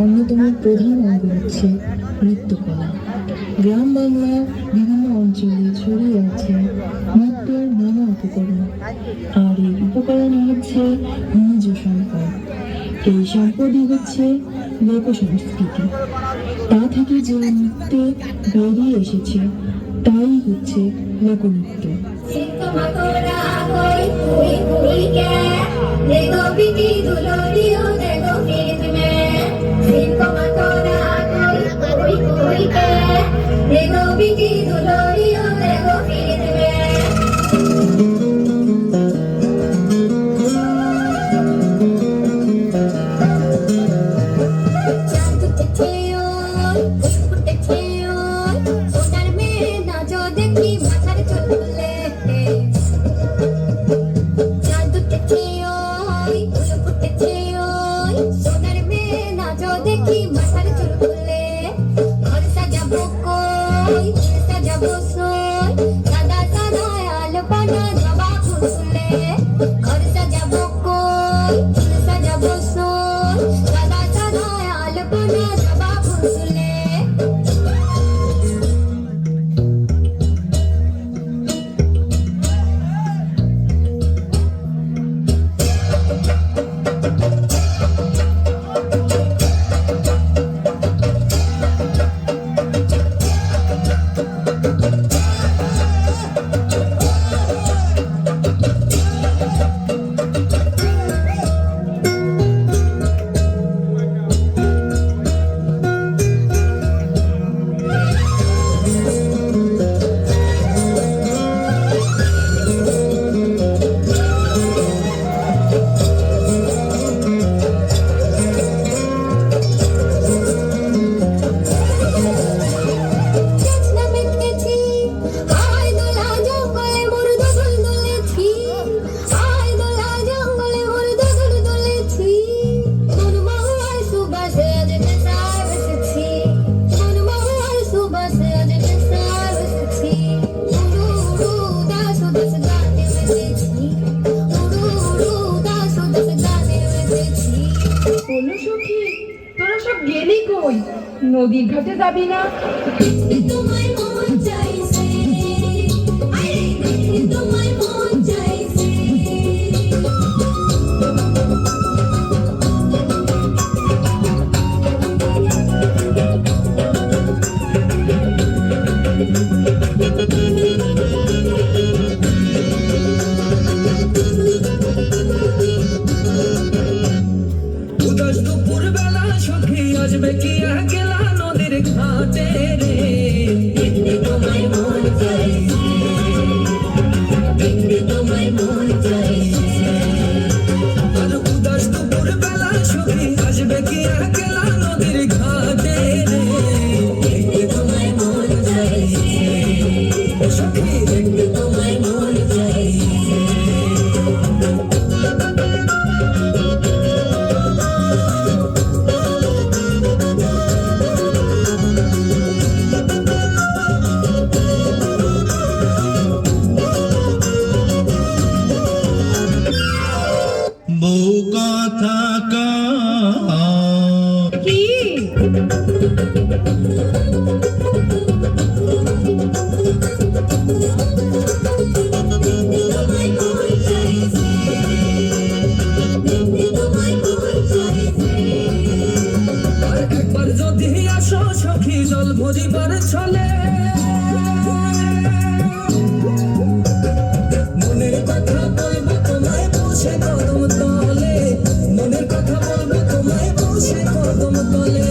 অন্যতম প্রধান অঙ্গ হচ্ছে নৃত্যকলা। গ্রাম বাংলার বিভিন্ন অঞ্চলে ছড়িয়ে আছে নৃত্যের নানা উপকরণ, আর এই উপকরণই হচ্ছে নিজ সম্পদ। এই সম্পদই হচ্ছে লোক সংস্কৃতি। তা থেকে যে নৃত্যে বেরিয়ে এসেছে তাই হচ্ছে লোকনৃত্য। নদীর ঘাটে যাবি না? আসবে কি গেলা নদীর ঘাটে রে, তোমায় মন চাইছে, তোমায় মন চাইছে। আর উদাস দুপুর বেলা সখী আসবে কি গেলা নদীর ঘাটে রে, তোমায় মন চাইছে, সখী তোমায় মন চাইছে। জল ভরিবার ছলে মনের কথা বলবো তোমায় বসে কদম তলে, মনের কথা বলবো তোমায় বসে কদম তলে।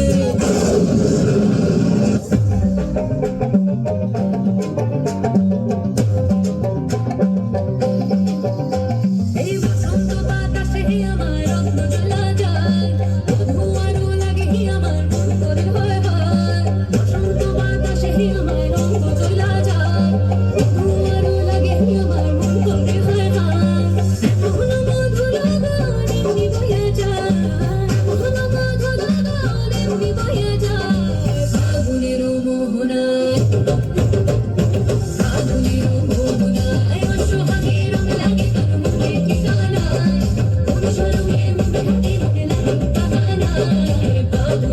এই বসন্ত বাতাসে আমার রত্ন জ্বলা যায়, মধুয়ারও লাগে আমার মন করে হয় হয়। বসন্ত বাতাসে আমার রঙ জ্বলা যায়, মধুয়ারও লাগে আমার মন করে হয় হয়। মধু মধু লাগান এমনি বয়ে যায়, মধু মধু লাগান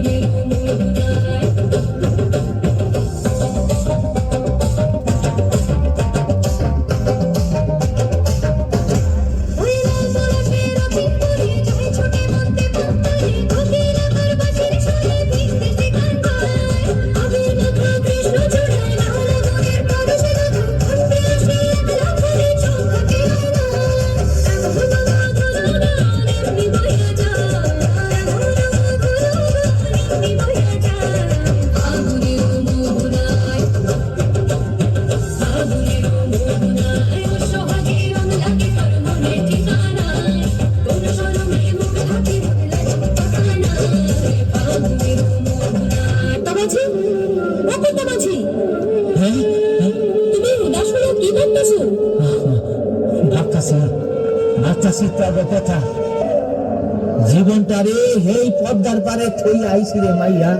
ফাগুনের মোহনায় ওই লাল পলাশের অচিন্তরে যায় ছোটে মন্তে পন্তরে কোকিল আমার বাঁশির সুরে ভিজতে গান গায় আবির মাখা কৃষ্ণ চূড়ায় লাল মনের পরশে রাধা কণ্ঠে আসে একলা করে চোখ থাকে আয়না এমন মধুর গান এমনি বইয়া যায় এমন মধুর গান এমনি বইয়া যায় ফাগুনের মোহনায় ফাগুনের মোহনায় ও সোহাগে রং লাগে তোর মনে ঠিকানায় কোন শরমে মুখ ঢাকে বদলা চম্পাকানায় ফাগুনের মোহনায় তবাজি ও তবাজি হ্যাঁ তুমি উদাস হয়ে কি ভাবতেছো ভাবতাছি তবে কথা জীবনটারে হেই পদ্মার পারে থই আইছি রে মাইয়া